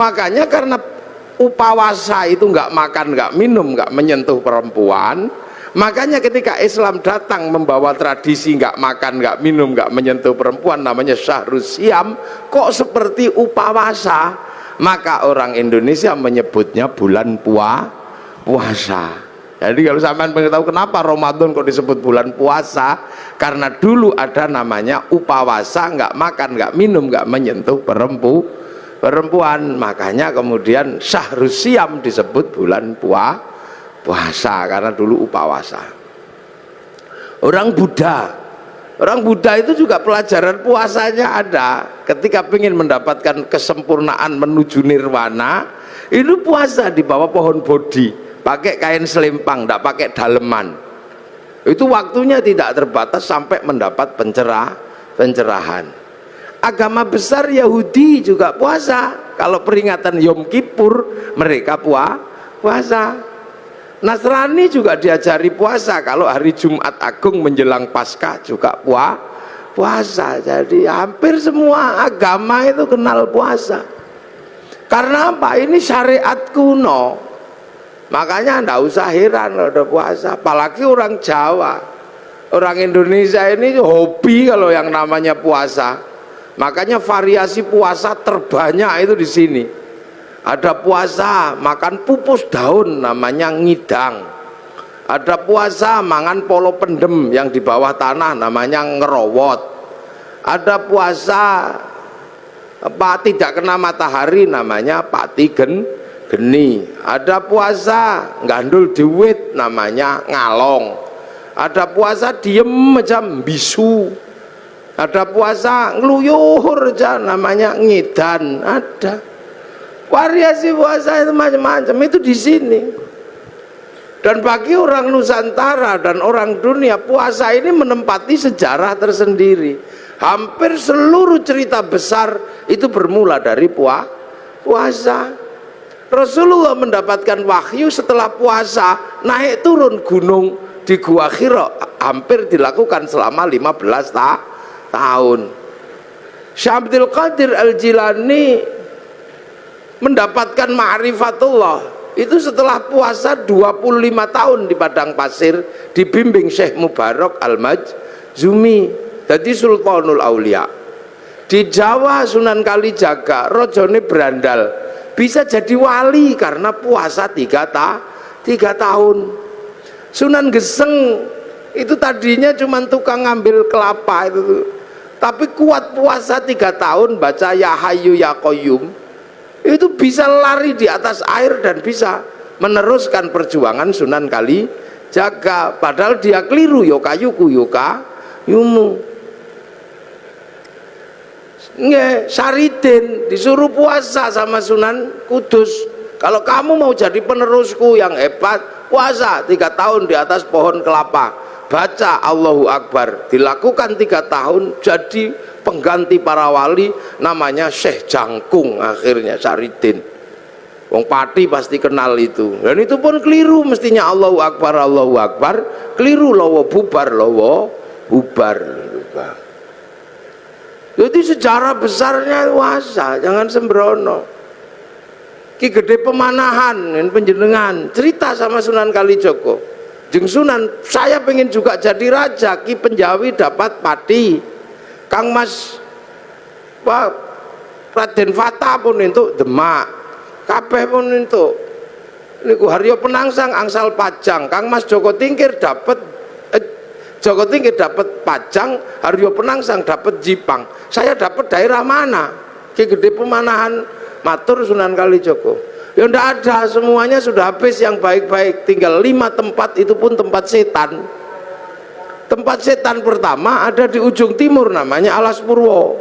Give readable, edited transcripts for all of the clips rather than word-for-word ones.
Makanya karena upawasa itu nggak makan, nggak minum, nggak menyentuh perempuan, makanya ketika Islam datang membawa tradisi nggak makan, nggak minum, nggak menyentuh perempuan, namanya Syahrus Siam, kok seperti upawasa, maka orang Indonesia menyebutnya bulan puasa. Jadi kalau sampean pengen tahu kenapa Ramadan kok disebut bulan puasa, karena dulu ada namanya upawasa, nggak makan, nggak minum, nggak menyentuh perempuan, makanya kemudian Syahrus Siam disebut bulan puasa karena dulu upawasa. Orang Buddha itu juga pelajaran puasanya ada. Ketika ingin mendapatkan kesempurnaan menuju nirwana, itu puasa di bawah pohon bodhi, pakai kain selempang, tidak pakai daleman. Itu waktunya tidak terbatas sampai mendapat pencerahan. Agama besar Yahudi juga puasa. Kalau peringatan Yom Kippur mereka puasa. Nasrani juga diajari puasa. Kalau hari Jumat Agung menjelang Paskah juga puasa. Jadi hampir semua agama itu kenal puasa. Karena apa? Ini syariat kuno. Makanya tidak usah heran kalau ada puasa. Apalagi orang Jawa, orang Indonesia ini hobi kalau yang namanya puasa. Makanya variasi puasa terbanyak itu di sini. Ada puasa makan pupus daun namanya ngidang. Ada puasa mangan polo pendem yang di bawah tanah namanya ngerowot. Ada puasa tidak kena matahari namanya pati geni. Ada puasa gandul duit namanya ngalong. Ada puasa diem macam bisu. Ada puasa ngeluyuhur aja namanya ngidan. Ada variasi puasa itu macam-macam, itu di sini. Dan bagi orang Nusantara dan orang dunia, puasa ini menempati sejarah tersendiri. Hampir seluruh cerita besar itu bermula dari puasa. Rasulullah mendapatkan wahyu setelah puasa, naik turun gunung di Gua Hira, hampir dilakukan selama 15 tahun. Syekh Abdul Qadir Al-Jilani mendapatkan ma'rifatullah itu setelah puasa 25 tahun di padang pasir, dibimbing Syekh Mubarak Al-Majzumi, jadi Sultanul Aulia. Di Jawa Sunan Kalijaga rojone berandal, bisa jadi wali karena puasa 3 tahun. Sunan Geseng itu tadinya cuma tukang ngambil kelapa itu, tapi kuat puasa 3 tahun, baca Ya Hayyu Ya Qayyum, itu bisa lari di atas air dan bisa meneruskan perjuangan Sunan Kalijaga. Padahal dia keliru, yokayuku yokayumu. Saridin disuruh puasa sama Sunan Kudus, kalau kamu mau jadi penerusku yang hebat, puasa 3 tahun di atas pohon kelapa, baca Allahu Akbar, dilakukan 3 tahun, jadi pengganti para wali namanya Syekh Jangkung. Akhirnya Saridin, wong Pati pasti kenal itu, dan itu pun keliru, mestinya Allahu Akbar, keliru, lowo bubar. Jadi sejarah besarnya puasa, jangan sembrono. Ki Gede Pemanahan penjenengan cerita sama Sunan Kalijogo, Jeng Sunan, saya pengen juga jadi raja. Ki Penjawi dapat pati, Kang Mas Raden Fata pun untuk Demak, kabeh pun untuk niku Haryo Penangsang angsal Pajang, Kang Mas Joko Tingkir dapat Pajang, Haryo Penangsang dapat Jipang. Saya dapat daerah mana? Ki Gede Pemanahan matur Sunan Kalijogo, ya ndak ada, semuanya sudah habis yang baik-baik, tinggal 5 tempat, itu pun tempat setan. Tempat setan pertama ada di ujung timur namanya Alas Purwo.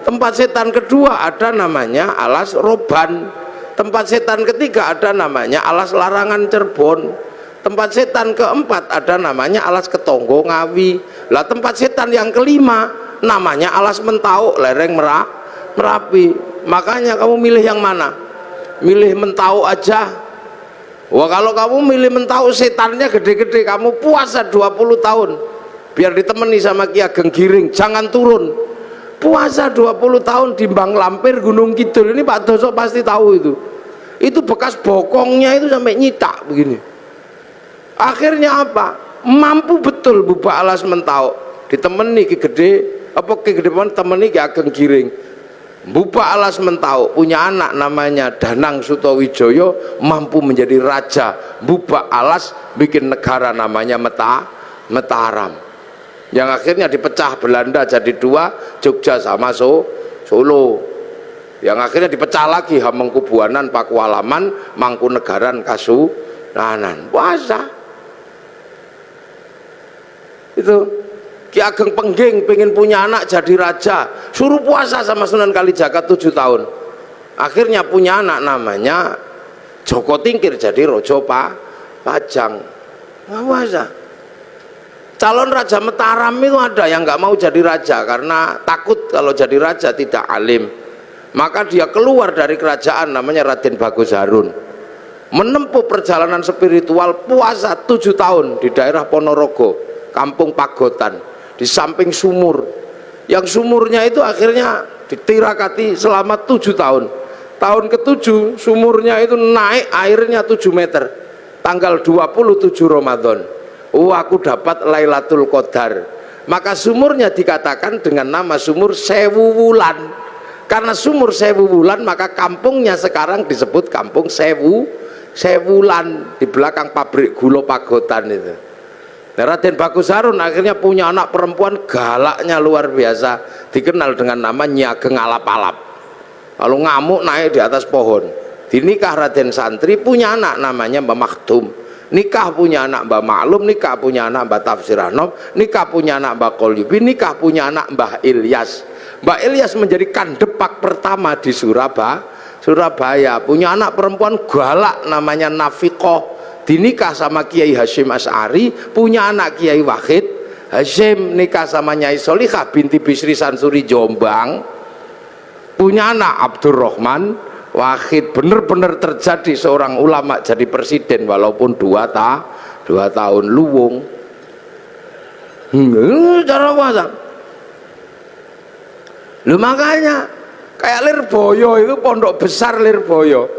Tempat setan kedua ada namanya Alas Roban. Tempat setan ketiga ada namanya Alas Larangan Cirebon. Tempat setan keempat ada namanya Alas Ketonggo Ngawi. Lah tempat setan yang kelima namanya Alas Mentau lereng Merapi. Makanya kamu milih yang mana? Milih Mentau aja. Wah, kalau kamu milih Mentau setannya gede-gede, kamu puasa 20 tahun biar ditemani sama Ki Ageng Giring, jangan turun. puasa 20 tahun di Bang Lampir Gunung Kidul ini Pak Doso pasti tahu itu bekas bokongnya itu sampai nyitak begini. Akhirnya apa? Mampu betul Bubak Alas Mentau ditemani Ki Gede apa Ki Gede temani Ki Ageng Giring. Bubak Alas Mentau punya anak namanya Danang Sutowijoyo, mampu menjadi raja. Bubak Alas bikin negara namanya Mataram, yang akhirnya dipecah Belanda jadi dua, Jogja sama Solo, yang akhirnya dipecah lagi Hamengkubuanan, Pakualaman, Mangkunegaran, Kasunanan. Puasa itu. Ki Ageng Pengging pengen punya anak jadi raja, suruh puasa sama Sunan Kalijaga 7 tahun. Akhirnya punya anak namanya Joko Tingkir jadi Rojo Pajang. Puasa. Calon Raja Mataram itu ada yang nggak mau jadi raja karena takut kalau jadi raja tidak alim. Maka dia keluar dari kerajaan namanya Raden Bagus Harun, menempuh perjalanan spiritual puasa 7 tahun di daerah Ponorogo, Kampung Pagotan, di samping sumur, yang sumurnya itu akhirnya ditirakati selama 7 tahun. Tahun ke-7 sumurnya itu naik airnya 7 meter, tanggal 27 Ramadan. Aku dapat Lailatul Qadar. Maka sumurnya dikatakan dengan nama sumur Sewu Wulan. Karena sumur Sewu Wulan maka kampungnya sekarang disebut Kampung Sewulan, di belakang pabrik gula Pagotan itu. Raden Bagus Harun akhirnya punya anak perempuan galaknya luar biasa, dikenal dengan nama Nyi Ageng Alap-alap. Kalau ngamuk naik di atas pohon. Dinikah Raden Santri, punya anak namanya Mbah Maktum. Nikah punya anak Mbah Maklum, nikah punya anak Mbah Tafsir Anom, nikah punya anak Mbah Qolyubi, nikah punya anak Mbah Ilyas. Mbah Ilyas menjadi kandepak pertama di Surabaya. Punya anak perempuan galak namanya Nafiqoh. Dinikah sama Kiai Hasyim Asy'ari, punya anak Kiai Wahid Hasyim, nikah sama Nyai Solikah binti Bisri Sansuri Jombang, punya anak Abdurrahman Wahid. Bener-bener terjadi seorang ulama jadi presiden walaupun 2 tahun luwung. Cara puasa. Lu makanya kayak Lirboyo itu, pondok besar Lirboyo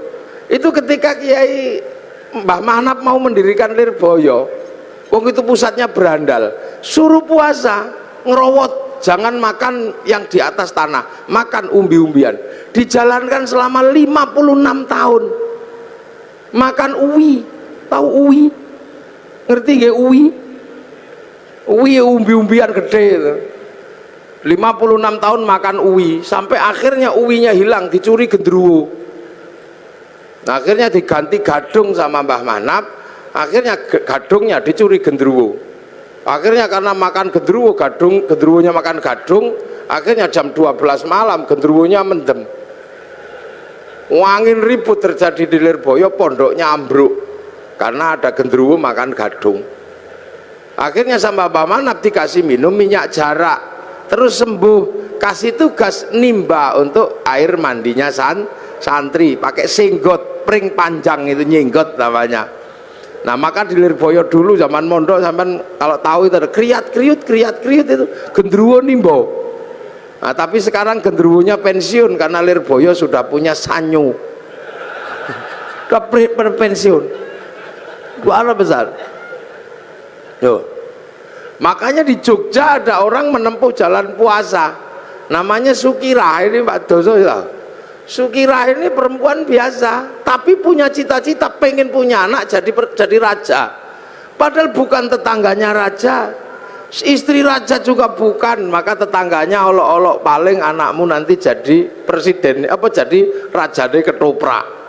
itu ketika Kiai Mbah Manap mau mendirikan Lirboyo, wong itu pusatnya berandal, suruh puasa, ngerowot, jangan makan yang di atas tanah, makan umbi-umbian. Dijalankan selama 56 tahun. Makan uwi, tahu uwi? Ngerti nggak uwi? Uwi umbi-umbian gede itu. 56 tahun makan uwi, sampai akhirnya uwinya hilang, dicuri gendruwo. Nah, akhirnya diganti gadung sama Mbah Manap, akhirnya gadungnya dicuri gendruwo. Akhirnya karena makan gendruwo, gendruwonya makan gadung, akhirnya jam 12 malam gendruwonya mendem. Wangin ribut terjadi di Lirboyo, pondoknya ambruk karena ada gendruwo makan gadung. Akhirnya sama Mbah Manap dikasih minum minyak jarak, terus sembuh. Kasih tugas nimba untuk air mandinya santri, pakai singgot pring panjang, itu nyinggot namanya. Nah, maka di Lirboyo dulu zaman mondok, sampean kalau tahu itu ada kriat kriut itu gendruwo nimbo. Nah, tapi sekarang gendruwonya pensiun karena Lirboyo sudah punya sanyu. Sudah pensiun. Luar besar. Yo. Makanya di Jogja ada orang menempuh jalan puasa, namanya Sukirah. Ini Pak Doso ya. Sukirah ini perempuan biasa, tapi punya cita-cita pengen punya anak jadi raja. Padahal bukan tetangganya raja, istri raja juga bukan. Maka tetangganya olok-olok, paling anakmu nanti jadi presiden, apa jadi raja deh ketoprak.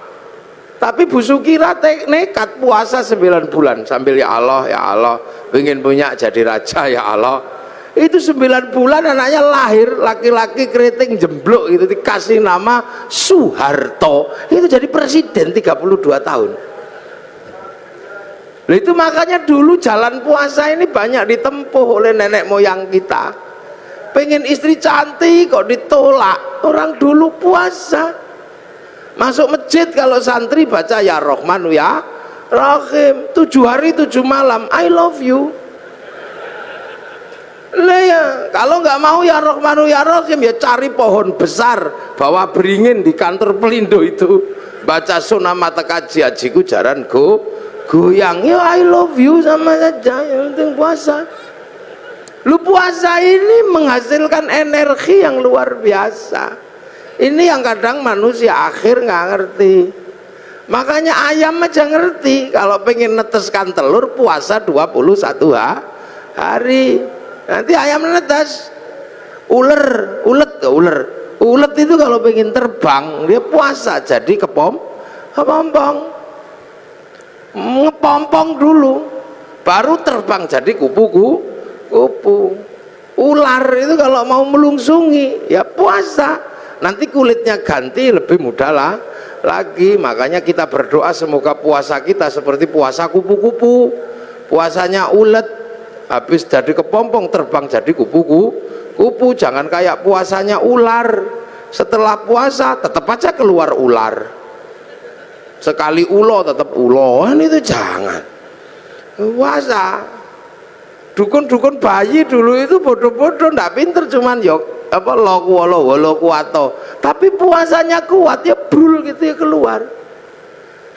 Tapi Bu Sukirah nekat puasa 9 bulan sambil ya Allah pengen punya jadi raja ya Allah. Itu 9 bulan anaknya lahir, laki-laki keriting jemblok itu, dikasih nama Soeharto, itu jadi presiden 32 tahun. Nah, itu makanya dulu jalan puasa ini banyak ditempuh oleh nenek moyang kita. Pengen istri cantik kok ditolak, orang dulu puasa. Masuk masjid kalau santri baca ya Rahman ya Rahim, 7 hari 7 malam, I love you. Lah ya, kalau nggak mau ya Rahmanu ya Rahim ya cari pohon besar, bawa beringin di kantor Pelindo itu, baca sunah mata kaji hajiku jaran goyang ya I love you sama saja, yang penting puasa. Lu puasa ini menghasilkan energi yang luar biasa. Ini yang kadang manusia akhir nggak ngerti. Makanya ayam aja ngerti kalau pengen neteskan telur puasa 21 hari. Nanti ayam netes. Ulet itu kalau pengen terbang dia puasa jadi kepompong ngepompong dulu baru terbang jadi kupu. Ular itu kalau mau melungsungi ya puasa, nanti kulitnya ganti lebih mudah lah lagi. Makanya kita berdoa semoga puasa kita seperti puasa kupu-kupu, puasanya ulet habis jadi kepompong terbang jadi kupu-kupu. Jangan kayak puasanya ular, setelah puasa tetap aja keluar ular, sekali ulo tetap ulo. Itu jangan puasa. Dukun-dukun bayi dulu itu bodoh-bodoh, ndak pinter, cuman yok apa lo kuato, tapi puasanya kuat ya brul gitu ya keluar.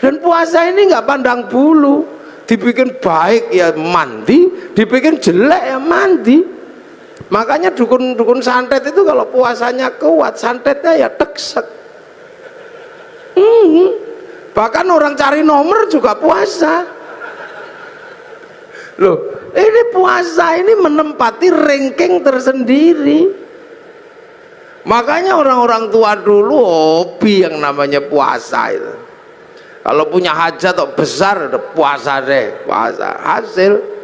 Dan puasa ini nggak pandang bulu, dibikin baik ya mandi, dibikin jelek ya mandi. Makanya dukun-dukun santet itu kalau puasanya kuat, santetnya ya teksek. Bahkan orang cari nomor juga puasa. Loh, ini puasa ini menempati ranking tersendiri. Makanya orang-orang tua dulu hobi yang namanya puasa itu. Kalau punya hajat atau besar udah puasa deh, puasa hasil.